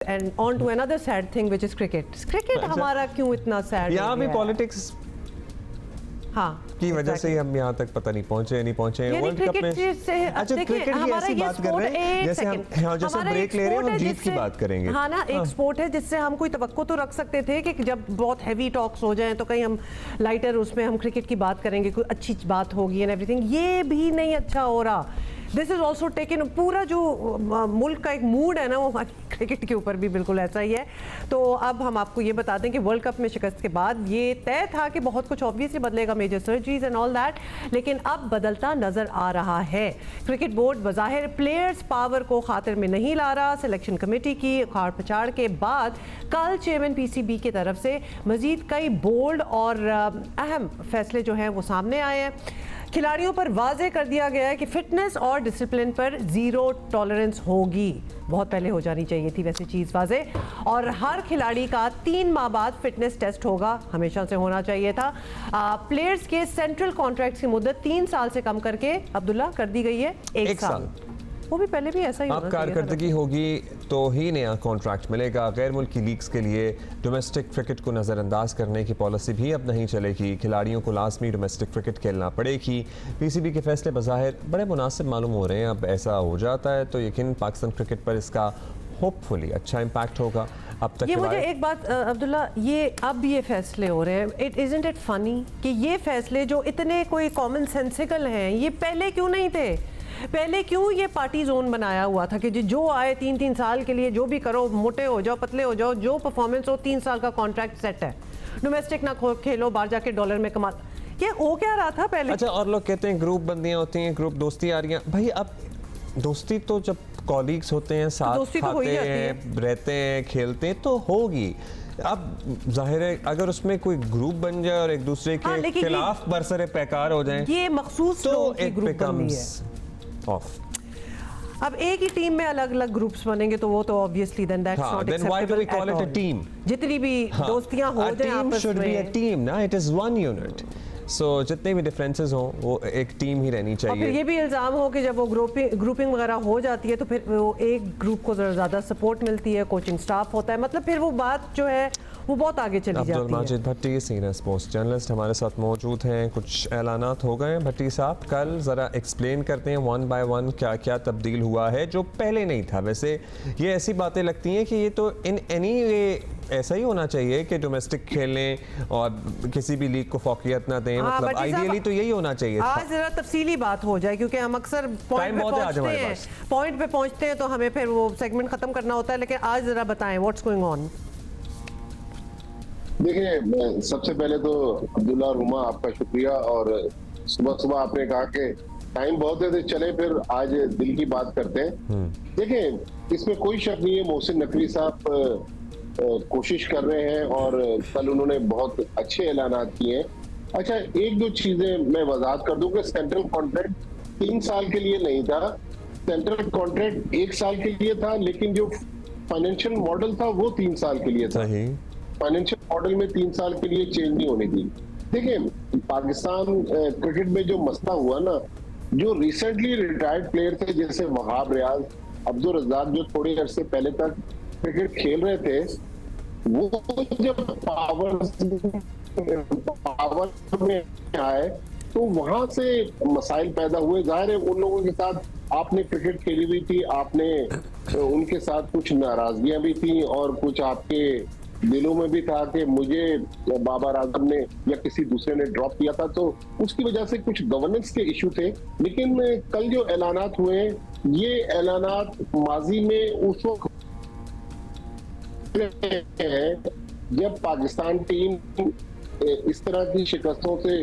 And on to another sad thing which is cricket. Cricket हमारा क्यों इतना sad यहाँ भी पॉलिटिक्स हाँ की वजह से ही हम यहाँ तक पता नहीं पहुंचे वर्ल्ड कप में। अच्छा क्रिकेट की ऐसी बात कर रहे हैं जैसे हम जैसे ब्रेक ले रहे हैं हम जीत की बात करेंगे। हाँ ना, एक स्पोर्ट है जिससे हम कोई तवक्को तो रख सकते थे कि जब बहुत हैवी टॉक्स हो जाएं तो कहीं हम लाइटर उसमें हम क्रिकेट की बात करेंगे, कोई अच्छी बात होगी एंड एवरीथिंग। ये भी नहीं अच्छा हो रहा। दिस इज ऑल्सो टेकन, पूरा जो मुल्क का एक मूड है ना वो क्रिकेट के ऊपर भी बिल्कुल ऐसा ही है। तो अब हम आपको ये बता दें कि वर्ल्ड कप में शिकस्त के बाद ये तय था कि बहुत कुछ ऑब्वियसली बदलेगा, major surgeries and all that, लेकिन अब बदलता नजर आ रहा है। क्रिकेट बोर्ड बज़ाहिर प्लेयर्स पावर को खातिर में नहीं ला रहा। सिलेक्शन कमेटी की उखाड़ पछाड़ के बाद कल चेयरमैन पीसीबी की तरफ से मजीद कई बोल्ड और अहम फैसले जो हैं वो सामने आए हैं। खिलाड़ियों पर वाजे कर दिया गया है कि फिटनेस और डिसिप्लिन पर जीरो टॉलरेंस होगी। बहुत पहले हो जानी चाहिए थी वैसे चीज़ वाजे। और हर खिलाड़ी का 3 माह बाद फिटनेस टेस्ट होगा, हमेशा से होना चाहिए था। प्लेयर्स के सेंट्रल कॉन्ट्रैक्ट्स की मुद्दत 3 साल से कम करके अब्दुल्ला कर दी गई है 1 साल। वो भी पहले भी ऐसा ही अब कारकर्दगी होगी तो ही नया कॉन्ट्रैक्ट मिलेगा। गैर मुल्की लीग्स के लिए डोमेस्टिक क्रिकेट को नज़रअंदाज करने की पॉलिसी भी अब नहीं चलेगी। खिलाड़ियों को लाजमी डोमेस्टिक क्रिकेट खेलना पड़ेगी। पीसीबी के फैसले बज़ाहिर बड़े मुनासिब मालूम हो रहे हैं। अब ऐसा हो जाता है तो यकीन पाकिस्तान क्रिकेट पर इसका होपफुली अच्छा इम्पैक्ट होगा। अब तक ये मुझे एक बात अब्दुल्ला, ये अब ये फैसले हो रहे हैं, इज़न्ट इट फनी कि ये फैसले जो इतने कोई कॉमन सेंसिकल हैं ये पहले क्यों नहीं थे? पहले क्यों ये पार्टी जोन बनाया हुआ था कि जो आए 3-3 साल के लिए जो भी करो, मोटे हो जाओ पतले हो जाओ, जो परफॉर्मेंस हो 3 साल का कॉन्ट्रैक्ट सेट है, डोमेस्टिक ना खेलो, बाहर जाके डॉलर में कमा। ये हो क्या रहा था पहले? अच्छा, और लोग कहते हैं ग्रुप बंदियां होती हैं, ग्रुप दोस्ती आ रही हैं। भाई अब दोस्ती तो जब कॉलीग्स होते हैं, साथ खाते हैं, रहते हैं, खेलते हैं तो होगी। अब जाहिर है अगर उसमें कोई ग्रुप बन जाए और एक दूसरे के खिलाफ बरसरे पैकार हो जाए, ये मखसूस तो लोगों की इट ग्रुप बिकम्स ऑफ। अब एक ही टीम में अलग अलग ग्रुप्स बनेंगे तो वो तो obviously then that's not acceptable at all. जितनी भी दोस्तियां हो जाए आपस में, शुड बी अ टीम ना, it is one unit. So जितने भी डिफरेंसेस हों वो एक टीम ही रहनी चाहिए। और फिर ये भी इल्ज़ाम हो कि जब वो ग्रुपिंग वगैरह हो जाती है तो फिर वो एक ग्रुप को ज़्यादा सपोर्ट मिलती है, कोचिंग स्टाफ होता है, मतलब फिर वो बात जो है वो बहुत आगे चली जाती है। अब्दुल माजिद भट्टी सीनियर स्पोर्ट्स जर्नलिस्ट हमारे साथ मौजूद हैं। कुछ ऐलानात हो गए हैं भट्टी साहब, कल ज़रा एक्सप्लेन करते हैं 1 बाय 1 क्या क्या तब्दील हुआ है जो पहले नहीं था। वैसे ये ऐसी बातें लगती हैं कि ये तो इन एनी वे ऐसा ही होना चाहिए कि डोमेस्टिक खेलें और किसी भी लीग को फौकियत ना दें, मतलब आइडियली तो यही होना चाहिए। आज जरा तफसीली बात हो जाए क्योंकि हम अक्सर पॉइंट पे पहुंचते हैं तो हमें फिर वो सेगमेंट खत्म करना होता है, लेकिन आज जरा बताएं व्हाट्स गोइंग ऑन। देखिए, सबसे पहले तो अब्दुल्ला और हुमा आपका शुक्रिया। और सुबह सुबह आपने कहा कि टाइम बहुत है तो चले फिर आज दिल की बात करते हैं। देखिए, इसमें कोई शक नहीं है, मोहसिन नकवी साहब कोशिश कर रहे हैं और कल उन्होंने बहुत अच्छे ऐलानात किए हैं। अच्छा, एक दो चीजें मैं वजाहत कर दूं कि सेंट्रल कॉन्ट्रैक्ट 3 साल के लिए नहीं था, सेंट्रल कॉन्ट्रैक्ट 1 साल के लिए था, लेकिन जो फाइनेंशियल मॉडल था वो 3 साल के लिए था। फाइनेंशियल मॉडल में 3 साल के लिए चेंज नहीं होने दी। देखिए, पाकिस्तान क्रिकेट में जो मसला हुआ ना, जो रिसेंटली रिटायर्ड प्लेयर थे जैसे वहाब रियाज, अब्दुल रज़ाक, जो थोड़े अरसे पहले तक क्रिकेट खेल रहे थे, वो जब पावर में आए तो वहां से मसाइल पैदा हुए। जाहिर है उन लोगों के साथ आपने क्रिकेट खेली हुई थी, आपने उनके साथ कुछ नाराजगियां भी थी और कुछ आपके दिलों में भी था कि मुझे बाबर आजम ने या किसी दूसरे ने ड्रॉप किया था, तो उसकी वजह से कुछ गवर्नेंस के इशू थे। लेकिन कल जो ऐलानात हुए, ये ऐलानात माजी में उस वक्त जब पाकिस्तान टीम इस तरह की शिकस्तों से,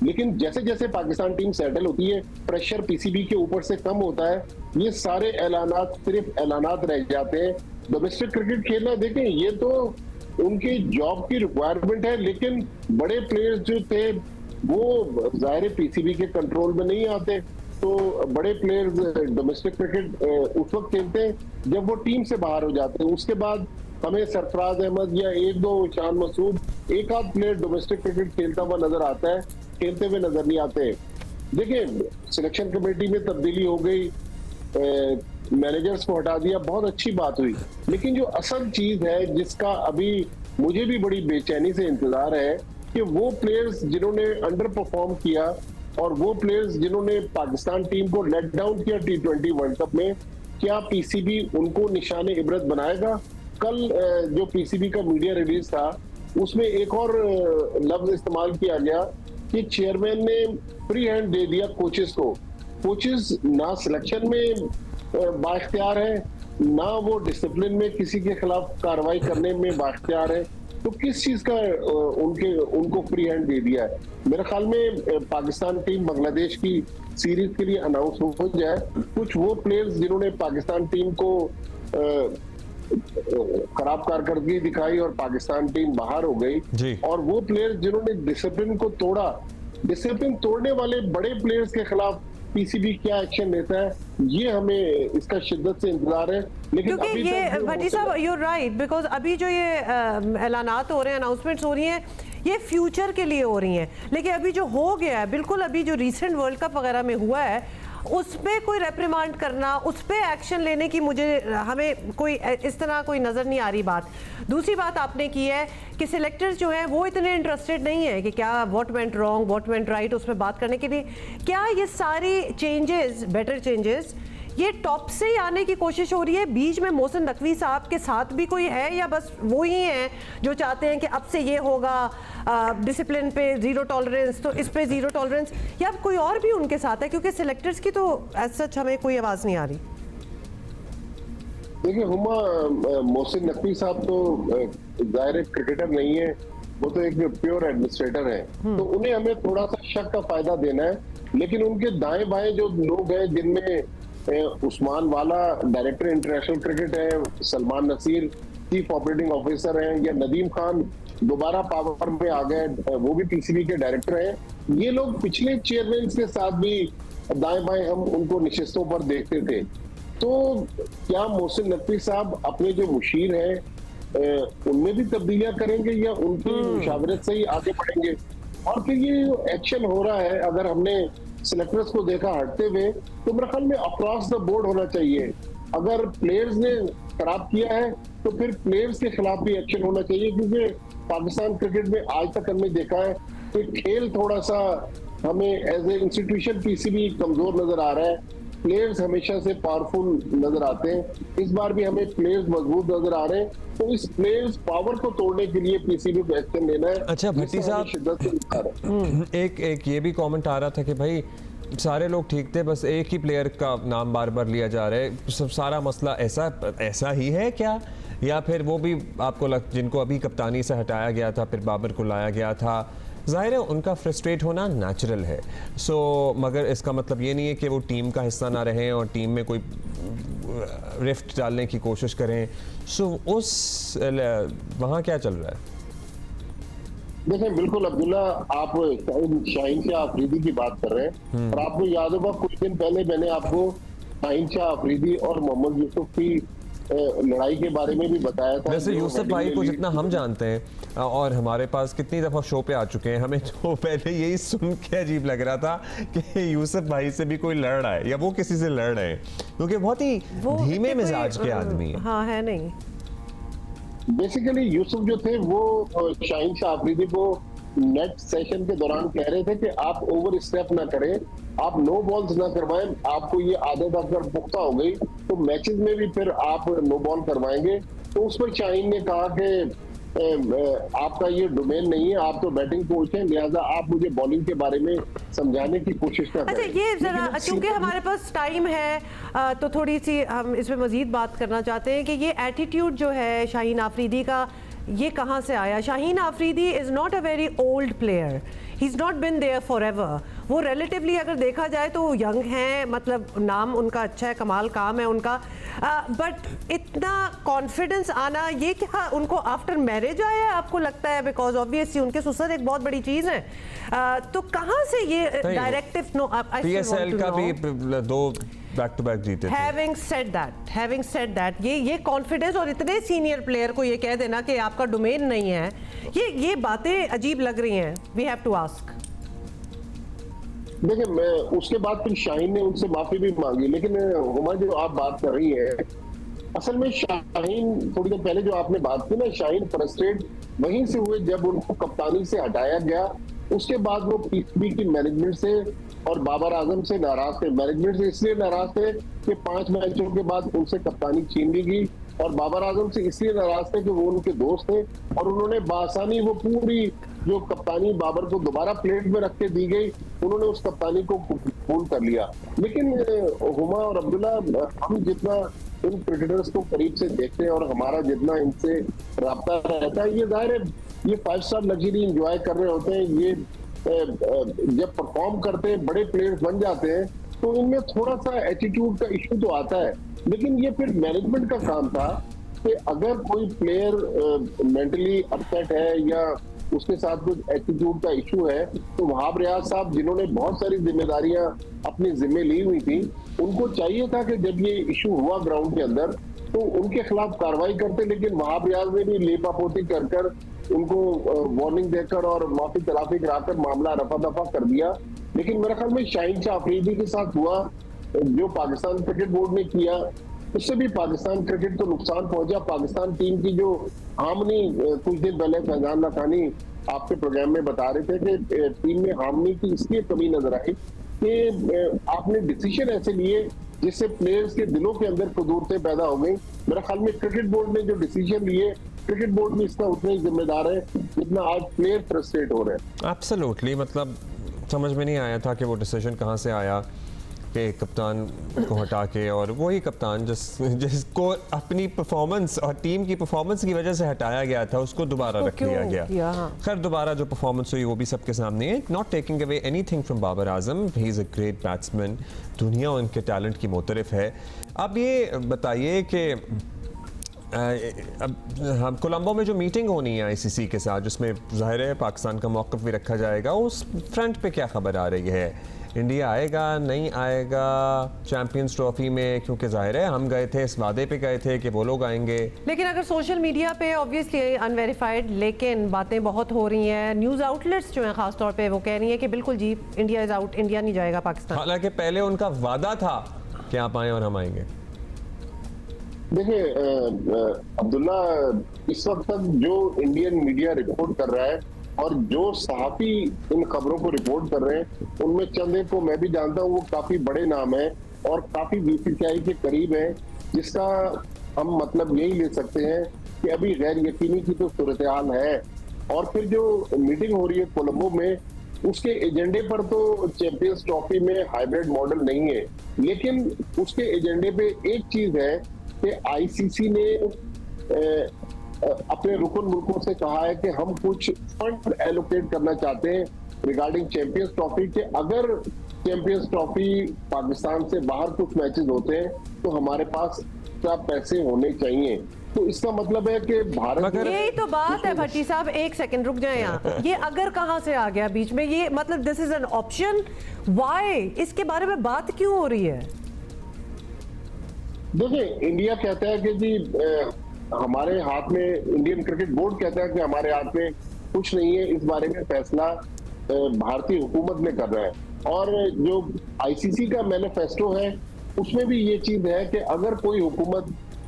लेकिन जैसे जैसे पाकिस्तान टीम सेटल होती है, प्रेशर पीसीबी के ऊपर से कम होता है, ये सारे ऐलानात सिर्फ ऐलानात रह जाते हैं। डोमेस्टिक क्रिकेट खेलना, देखें, ये तो उनकी जॉब की रिक्वायरमेंट है, लेकिन बड़े प्लेयर्स जो थे वो जाहिर पीसीबी के कंट्रोल में नहीं आते। तो बड़े प्लेयर्स डोमेस्टिक क्रिकेट उस वक्त खेलते हैं जब वो टीम से बाहर हो जाते हैं। उसके बाद हमें सरफराज अहमद या 1-2 शान मसूद, एक आध प्लेयर डोमेस्टिक क्रिकेट खेलता हुआ नजर आता है, खेलते हुए नजर नहीं आते। देखिए, सिलेक्शन कमेटी में तब्दीली हो गई, मैनेजर्स को हटा दिया, बहुत अच्छी बात हुई। लेकिन जो असल चीज है जिसका अभी मुझे भी बड़ी बेचैनी से इंतजार है कि वो प्लेयर्स जिन्होंने अंडर परफॉर्म किया और वो प्लेयर्स जिन्होंने पाकिस्तान टीम को लेट डाउन किया T20 वर्ल्ड कप में, क्या पीसीबी उनको निशाने इबरत बनाएगा? कल जो पीसीबी का मीडिया रिलीज था उसमें एक और लफ्ज इस्तेमाल किया गया कि चेयरमैन ने फ्री हैंड दे दिया कोचेस को। कोचेस ना सिलेक्शन में बाख्तियार है, ना वो डिसिप्लिन में किसी के खिलाफ कार्रवाई करने में बाख्तियार है, तो किस चीज का उनको फ्री हैंड दे दिया है? मेरे ख्याल में पाकिस्तान टीम बांग्लादेश की सीरीज के लिए अनाउंस हो जाए, कुछ वो प्लेयर्स जिन्होंने पाकिस्तान टीम को खराब कारकर्दगी दिखाई और पाकिस्तान टीम बाहर हो गई, और वो प्लेयर्स जिन्होंने डिसिप्लिन को तोड़ा, डिसिप्लिन तोड़ने वाले बड़े प्लेयर्स के खिलाफ पीसीबी क्या एक्शन लेता है, ये हमें इसका शिद्दत से इंतजार है। लेकिन क्योंकि ये भट्टी साहब यू राइट, बिकॉज अभी जो ये ऐलानात हो रहे हैं, अनाउंसमेंट्स हो रही हैं, ये फ्यूचर के लिए हो रही हैं, लेकिन अभी जो हो गया है, बिल्कुल अभी जो रिसेंट वर्ल्ड कप वगैरह में हुआ है, उसमें कोई रेप्रिमांड करना, उस पर एक्शन लेने की हमें कोई इस तरह कोई नज़र नहीं आ रही बात। दूसरी बात आपने की है कि सिलेक्टर्स जो हैं वो इतने इंटरेस्टेड नहीं है कि क्या what went wrong what went right उसमें बात करने के लिए। क्या ये सारी चेंजेस, बेटर चेंजेस, ये टॉप से ही आने की कोशिश हो रही है? बीच में मोहसिन नकवी साहब के साथ भी कोई है, या बस वो ही हैं जो चाहते हैं कि अब से ये होगा, डिसिप्लिन पे जीरो टॉलरेंस, तो इस पे जीरो टॉलरेंस, या कोई और भी उनके साथ है? क्योंकि सिलेक्टर्स की तो एज सच हमें कोई आवाज़ नहीं आ रही। देखिए हुमा, मोहसिन नकवी साहब तो जाहिर क्रिकेटर नहीं है, वो तो एक प्योर एडमिनिस्ट्रेटर है, तो उन्हें हमें थोड़ा सा शक का फायदा देना है। लेकिन उनके दाएं बाएं जो लोग हैं, जिनमें उस्मान वाला डायरेक्टर इंटरनेशनल क्रिकेट है, Salman Naseer chief operating officer हैं, या नदीम खान दोबारा पावर में आ गए, वो भी पीसीबी के डायरेक्टर हैं। ये लोग पिछले चेयरमैन के साथ भी दाएं बाएं हम उनको निशस्तों पर देखते थे। तो क्या मोहसिन नकवी साहब अपने जो मुशीर हैं उनमें भी तब्दीलियां करेंगे, या उनकी मुशावरत से ही आगे बढ़ेंगे? और फिर ये एक्शन हो रहा है, अगर हमने सिलेक्टर्स को देखा हटते हुए, तो मेरे ख्याल में अक्रॉस द बोर्ड होना चाहिए। अगर प्लेयर्स ने खराब किया है तो फिर प्लेयर्स के खिलाफ भी एक्शन होना चाहिए, क्योंकि पाकिस्तान क्रिकेट में आज तक हमने देखा है कि खेल थोड़ा सा हमें एज ए इंस्टीट्यूशन पीसीबी कमजोर नजर आ रहा है, प्लेयर्स हमेशा से पावरफुल नजर आते हैं। इस बार भी हमें प्लेयर्स मजबूत नजर आ रहे हैं, तो इस प्लेयर्स पावर को तोड़ने के लिए पीसीबी को एक्शन लेना है। अच्छा भट्टी साहब, एक ये भी कमेंट आ रहा था कि भाई सारे लोग ठीक थे, बस एक ही प्लेयर का नाम बार बार लिया जा रहा है, सब सारा मसला ऐसा ही है क्या? या फिर वो भी आपको जिनको अभी कप्तानी से हटाया गया था, फिर बाबर को लाया गया था, ज़ाहिर है उनका फ्रस्ट्रेट होना नेचुरल है, मगर इसका मतलब ये नहीं है कि वो टीम का हिस्सा ना रहें और टीम में कोई रिफ्ट डालने की कोशिश करें। उस वहाँ क्या चल रहा है? देखें, बिल्कुल अब्दुल्ला, आप शाहीन शाह अफरीदी की बात कर रहे हैं, और आपको याद होगा कुछ दिन पहले मैंने आपको शाहीन शाह अफरीदी और मोहम्मद यूसुफ की लड़ाई के बारे में भी बताया था। वैसे यूसुफ भाई को जितना हम जानते हैं और हमारे पास कितनी दफ़ा शो पे आ चुके हैं, हमें तो पहले यही सुन के अजीब लग रहा था कि यूसुफ भाई से भी कोई लड़ रहा है या वो किसी से लड़ रहे हैं, क्योंकि बहुत ही धीमे मिजाज के आदमी है। हाँ, है नहीं। बेसिकली यूसुफ जो थे वो शाहीन शाह अफरीदी को नेट सेशन के दौरान कह रहे थे कि आप ओवर स्टेप ना करें, आप नो बॉल्स ना करवाएं, आपको ये आदत अगर पुख्ता हो गई तो मैचेस में भी फिर आप नो बॉल करवाएंगे। तो उस पर शाहीन ने कहा कि आपका ये डोमेन नहीं है, आप तो बैटिंग कोच हैं, लिहाजा आप मुझे बॉलिंग के बारे में समझाने की कोशिश ना करें। अच्छा, ये जरा क्योंकि हमारे पास टाइम है तो थोड़ी सी हम इसमें मजीद बात करना चाहते हैं कि ये एटीट्यूड जो है शाहीन आफरीदी का, ये कहाँ से आया? Shaheen Afridi is not a very old player, he is not been there for ever. वो रिलेटिवली अगर देखा जाए तो यंग हैं, मतलब नाम उनका अच्छा है, कमाल काम है उनका, बट इतना कॉन्फिडेंस आना ये क्या उनको आफ्टर मैरिज आया है आपको लगता है? बिकॉज ऑब्वियसली उनके ससुर एक बहुत बड़ी चीज़ है, तो कहाँ से ये डायरेक्टिव? पीएसएल का भी 2 बैक टू बैक जीते थे। Having said that, ये कॉन्फिडेंस और इतने सीनियर प्लेयर को ये कह देना कि आपका डोमेन नहीं है, ये बातें अजीब लग रही हैं। We have to ask. देखिए, मैं उसके बाद फिर शाहीन ने उनसे माफी भी मांगी, लेकिन हुमा जो आप बात कर रही है, असल में शाहीन, थोड़ी देर पहले जो आपने बात की ना, शाहीन फ्रस्ट्रेट वहीं से हुए जब उनको कप्तानी से हटाया गया। उसके बाद वो पीसीबी की मैनेजमेंट से और बाबर आजम से नाराज थे। मैनेजमेंट से इसलिए नाराज थे कि 5 मैचों के बाद उनसे कप्तानी छीन ली गई, और बाबर आजम से इसलिए नाराज थे कि वो उनके दोस्त थे और उन्होंने बासानी वो पूरी जो कप्तानी बाबर को दोबारा प्लेट में रख के दी गई, उन्होंने उस कप्तानी को कबूल कर लिया। लेकिन हुमा और अब्दुल्ला, हम जितना इन क्रिकेटर्स को करीब से देखते हैं और हमारा जितना इनसे राब्ता रहता है, ये जाहिर है ये 5 स्टार लग्जरी एंजॉय कर रहे होते हैं। ये जब परफॉर्म करते हैं, बड़े प्लेयर्स बन जाते हैं, तो इनमें थोड़ा सा एटीट्यूड का इश्यू तो आता है। लेकिन ये फिर मैनेजमेंट का काम था कि अगर कोई प्लेयर मेंटली अपसेट है या उसके साथ कुछ एटीट्यूड का इशू है, तो वहाब रियाज साहब, जिन्होंने बहुत सारी जिम्मेदारियां अपनी जिम्मे ली हुई थी, उनको चाहिए था कि जब ये इशू हुआ ग्राउंड के अंदर तो उनके खिलाफ कार्रवाई करते। लेकिन वहाब रियाज ने भी लेपापोती कर कर उनको वार्निंग देकर और माफी तलाफी कराकर मामला रफा दफा कर दिया। लेकिन मेरे ख्याल में शाहीन शाह अफरीदी के साथ हुआ, जो पाकिस्तान क्रिकेट बोर्ड ने किया, उससे भी पाकिस्तान क्रिकेट को नुकसान पहुंचा। पाकिस्तान टीम की जो हामनी, कुछ दिन पहले फैजान लखानी आपके प्रोग्राम में बता रहे थे कि टीम में हामनी की इसलिए कमी नजर आई कि आपने डिसीजन ऐसे लिए जिससे प्लेयर्स के दिलों के अंदर कुदूरतें पैदा हो गई। मेरे ख्याल में क्रिकेट बोर्ड ने जो डिसीजन लिए, क्रिकेट बोर्ड भी इसका उतना ही जिम्मेदार है जितना आज प्लेयर फ्रस्ट्रेट हो रहे हैं। एब्सोल्युटली, मतलब समझ में नहीं आया था कि वो डिसीजन कहाँ से आया कि कप्तान को हटा के, और वही कप्तान जिसको अपनी परफॉर्मेंस और टीम की परफॉर्मेंस की वजह से हटाया गया था, उसको दोबारा रख लिया गया। खैर, दोबारा जो परफॉर्मेंस हुई वो भी सबके सामने है। Not taking away anything from Babar Azam, he is a great batsman, दुनिया उनके टैलेंट की मोतरफ है। अब ये बताइए कि अब हम कोलंबो में जो मीटिंग होनी है आईसीसी के साथ, जिसमें ज़ाहिर है पाकिस्तान का मौक़िफ़ भी रखा जाएगा, उस फ्रंट पे क्या खबर आ रही है? इंडिया आएगा, नहीं आएगा चैंपियंस ट्रॉफी में? क्योंकि ज़ाहिर है हम गए थे, इस वादे पे गए थे कि वो लोग आएंगे। लेकिन अगर सोशल मीडिया पे ऑब्वियसली अनवेरीफाइड, लेकिन बातें बहुत हो रही हैं। न्यूज़ आउटलेट्स जो हैं ख़ास तौर पे वो कह रही हैं कि बिल्कुल जी, इंडिया इज़ आउट, इंडिया नहीं जाएगा पाकिस्तान। हालांकि पहले उनका वादा था कि आप आएँ और हम आएंगे। देखिए अब्दुल्ला, इस वक्त तक जो इंडियन मीडिया रिपोर्ट कर रहा है और जो सहाफी इन खबरों को रिपोर्ट कर रहे हैं, उनमें चंद एक को मैं भी जानता हूँ, वो काफी बड़े नाम है और काफी बीसीसीआई के करीब है, जिसका हम मतलब यही ले सकते हैं कि अभी गैर यकीनी की तो सूरत हाल है। और फिर जो मीटिंग हो रही है कोलंबो में, उसके एजेंडे पर तो चैंपियंस ट्रॉफी में हाइब्रिड मॉडल नहीं है, लेकिन उसके एजेंडे पे एक चीज है कि आईसीसी ने अपने रुकन मुल्कों से कहा है कि हम कुछ फंड एलोकेट करना चाहते हैं रिगार्डिंग चैंपियंस ट्रॉफी के। अगर चैंपियंस ट्रॉफी पाकिस्तान से बाहर कुछ मैचेस होते हैं तो हमारे पास क्या पैसे होने चाहिए। तो इसका मतलब है कि भारत, यही तो बात है भट्टी साहब, एक सेकंड रुक जाए यहाँ। ये अगर कहाँ से आ गया बीच में? ये मतलब this is an option, why? इसके बारे में बात क्यों हो रही है? देखिए, इंडिया कहता है कि जी हमारे हाथ में, इंडियन क्रिकेट बोर्ड कहता है कि हमारे हाथ में कुछ नहीं है, इस बारे में फैसला भारतीय हुकूमत में कर रहा है। और जो आईसीसी का मैनिफेस्टो है उसमें भी ये चीज है कि अगर कोई हुकूमत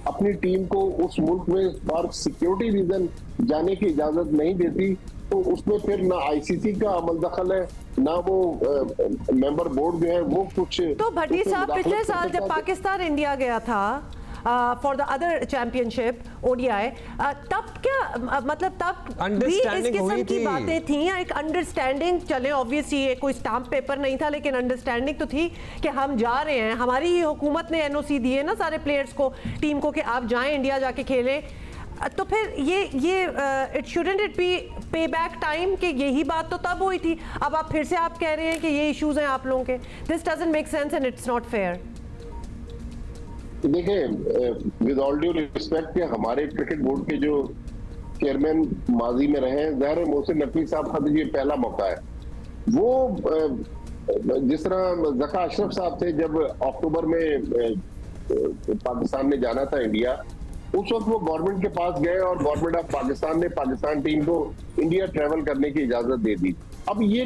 अपनी टीम को उस मुल्क में फॉर सिक्योरिटी रीजन जाने की इजाजत नहीं देती, तो उसमें फिर ना आईसीसी का अमल दखल है, ना वो मेंबर बोर्ड जो है वो कुछ। तो भट्टी साहब, पिछले साल जब पाकिस्तान इंडिया गया था for the other championship ODI, तब क्या मतलब तब भी इस किस्म की बातें थी या एक अंडरस्टैंडिंग? चले ऑब्वियसली ये कोई स्टाम्प पेपर नहीं था, लेकिन अंडरस्टैंडिंग तो थी कि हम जा रहे हैं, हमारी ही हुकूमत ने एनओसी दी है ना सारे प्लेयर्स को, टीम को, कि आप जाएं इंडिया जाके खेलें। तो फिर ये इट शुडंट इट बी पे बैक टाइम कि यही बात तो तब हुई थी, अब आप फिर से आप कह रहे हैं कि ये इश्यूज हैं आप लोगों के? This doesn't make sense and it's not fair. देखिए, विद ऑल ड्यू रिस्पेक्ट के हमारे क्रिकेट बोर्ड के जो चेयरमैन माजी में रहे हैं, ज़ाहिर है मोहसिन नकवी साहब का तो ये पहला मौका है। वो जिस तरह ज़का अशरफ साहब थे, जब अक्टूबर में पाकिस्तान ने जाना था इंडिया, उस वक्त वो गवर्नमेंट के पास गए और गवर्नमेंट ऑफ पाकिस्तान ने पाकिस्तान टीम को इंडिया ट्रैवल करने की इजाजत दे दी। अब ये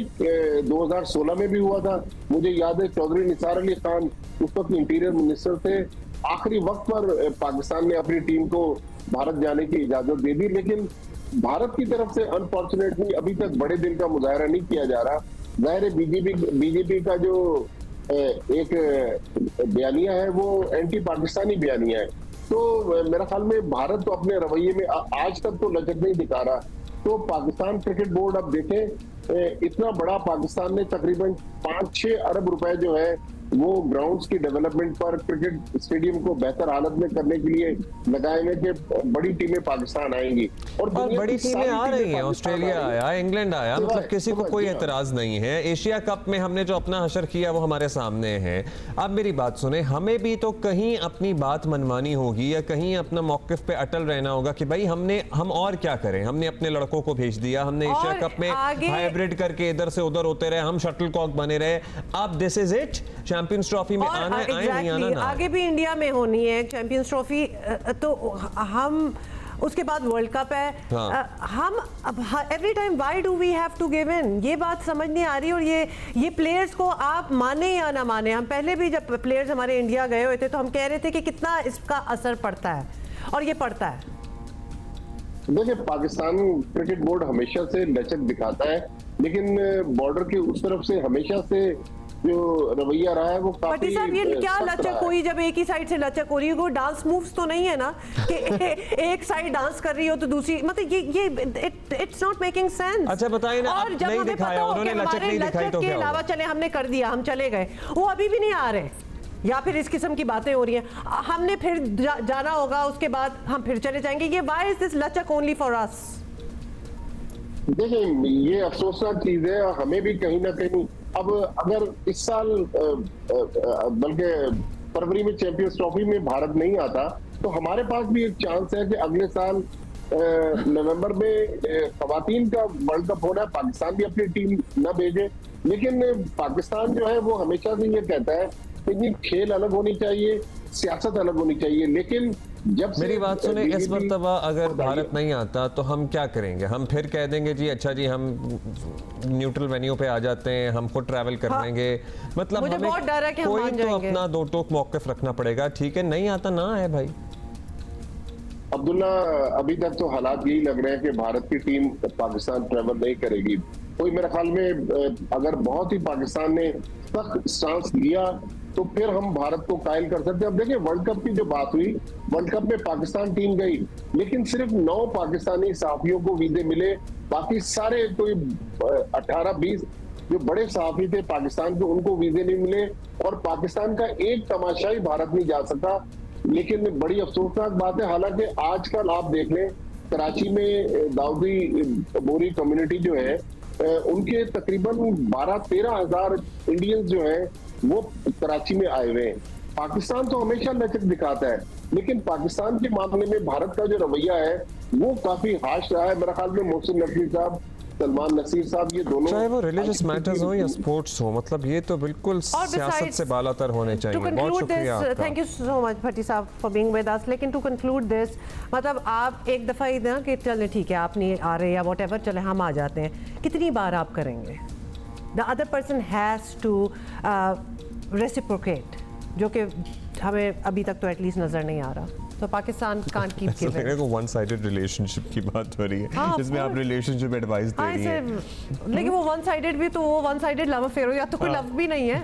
2016 में भी हुआ था। मुझे याद है चौधरी निसार अली खान उस वक्त इंटीरियर मिनिस्टर थे। आखिरी वक्त पर पाकिस्तान ने अपनी टीम को भारत जाने की इजाजत दे दी, लेकिन भारत की तरफ से अनफॉर्चुनेटली अभी तक बड़े दिल का मुजाहरा नहीं किया जा रहा। जाहिर है बीजेपी का जो एक बयानिया है वो एंटी पाकिस्तानी बयानिया है। तो मेरा ख्याल में भारत तो अपने रवैये में आज तक तो लचक नहीं दिखा रहा। तो पाकिस्तान क्रिकेट बोर्ड अब देखें, इतना बड़ा पाकिस्तान ने तकरीबन 5-6 अरब रुपए जो है वो ग्राउंड्स की डेवलपमेंट पर, क्रिकेट स्टेडियम को बेहतर हालत में करने के लिए लगाए हुए कि बड़ी टीमें पाकिस्तान आएंगी और बड़ी टीमें आ रही हैं। ऑस्ट्रेलिया आया, इंग्लैंड आया, मतलब किसी को कोई एतराज नहीं है। एशिया कप में हमने जो अपना हशर किया वो हमारे सामने है। अब मेरी बात सुने, हमें भी तो कहीं अपनी बात मनवानी होगी या कहीं अपना मौकिफ पे अटल रहना होगा कि भाई हम और क्या करें। हमने अपने लड़कों को भेज दिया, हमने एशिया कप में हाइब्रिड करके इधर से उधर होते रहे, हम शटल कॉक बने रहे। अब this is it, champions trophy में आना है, नहीं आना ना। आगे भी इंडिया में होनी है चैंपियंस ट्रॉफी, तो हम उसके बाद वर्ल्ड कप है। हम every time why do we have to give in, ये बात समझ नहीं आ रही। और ये प्लेयर्स को आप माने या ना माने, हम पहले भी जब प्लेयर्स हमारे इंडिया गए हुए थे तो हम कह रहे थे कि कितना इसका असर पड़ता है, और ये पड़ता है। देखिए, पाकिस्तान क्रिकेट बोर्ड हमेशा से लचक दिखाता है, लेकिन बॉर्डर के उस तरफ से हमेशा से जो रवैया रहा है वो काफी साहब, ये क्या लचक हुई जब एक ही साइड से लचक हो रही है? वो डांस मूव्स तो नहीं है ना कि एक साइड डांस कर रही हो तो दूसरी, मतलब ये इट्स नॉट मेकिंग सेंस। अच्छा बताइए ना, और जब हमें पता हो कि हमारे लचक के अलावा चले हमने कर दिया, हम चले गए, वो अभी भी नहीं आ रहे, या फिर इस किस्म की बातें हो रही हैं, हमने फिर जाना होगा, उसके बाद हम फिर चले जाएंगे। ये व्हाई इज दिस लचक ओनली फॉर अस? देखिए, ये अफसोसनाक चीज है। हमें भी कहीं ना कहीं अब अगर इस साल बल्कि फरवरी में चैंपियंस ट्रॉफी में भारत नहीं आता तो हमारे पास भी एक चांस है कि अगले साल नवंबर में खवातीन का वर्ल्ड कप होना है, पाकिस्तान भी अपनी टीम न भेजे। लेकिन पाकिस्तान जो है वो हमेशा से ये कहता है कि खेल अलग होनी चाहिए, सियासत अलग होनी चाहिए। लेकिन जब मेरी बात सुने, इस मर्तबा अगर भारत नहीं आता तो हम क्या करेंगे? हम फिर कह देंगे जी अच्छा जी हम न्यूट्रल वेन्यू पे आ जाते हैं, हम खुद ट्रैवल कर लेंगे। मतलब मुझे बहुत डर है कि हम कोई मान तो जाएंगे। अपना दो टोक मौकिफ रखना पड़ेगा। ठीक है, नहीं आता ना है भाई। अब्दुल्ला, अभी तक तो हालात यही लग रहे हैं कि भारत की टीम पाकिस्तान ट्रैवल नहीं करेगी। कोई मेरे ख्याल में अगर बहुत ही पाकिस्तान ने सख्त स्टांस लिया तो फिर हम भारत को कायल कर सकते हैं। अब देखिए, वर्ल्ड कप की जो बात हुई, वर्ल्ड कप में पाकिस्तान टीम गई, लेकिन सिर्फ 9 पाकिस्तानी सहाफियों को वीजे मिले। बाकी सारे कोई 18-20 जो बड़े सहाफी थे पाकिस्तान के, उनको वीजे नहीं मिले और पाकिस्तान का एक तमाशाई भारत नहीं जा सका। लेकिन बड़ी अफसोसनाक बात है, हालांकि आजकल आप देख लें कराची में दाऊदी बोरी कम्युनिटी जो है उनके तकरीबन 12-13 हजार इंडियंस जो है वो कराची में आए हुए हैं। पाकिस्तान तो हमेशा लचक दिखाता है, लेकिन पाकिस्तान के मामले में भारत का जो रवैया है वो काफी हाश रहा है। मेरा ख्याल में मोहसिन नकवी साहब, सलमान नसीर साहब, ये दोनों, चाहे वो रिलीजियस मैटर्स हो या स्पोर्ट्स हो, मतलब ये तो बिल्कुल सियासत से बालातर होने चाहिए। बहुत शुक्रिया आपका। थैंक यू सो मच भट्टी साहब फॉर बीइंग विद अस। लेकिन टू कंक्लूड दिस, मतलब आप एक दफ़ा ही ना कि चले ठीक है आप नहीं आ रहे या वॉट एवर, चले हम आ जाते हैं, कितनी बार आप करेंगे? The other person has to reciprocate, जो कि हमें अभी तक तो एटलीस्ट नज़र नहीं आ रहा। तो पाकिस्तान कांट कीप गिविंग। को वन साइडेड रिलेशनशिप की बात हो रही है, जिसमें आप रिलेशनशिप एडवाइस दे रही हैं। लेकिन वो वन साइडेड भी, तो वो वन साइडेड लव अफेयर हो या तो कोई लव भी नहीं है।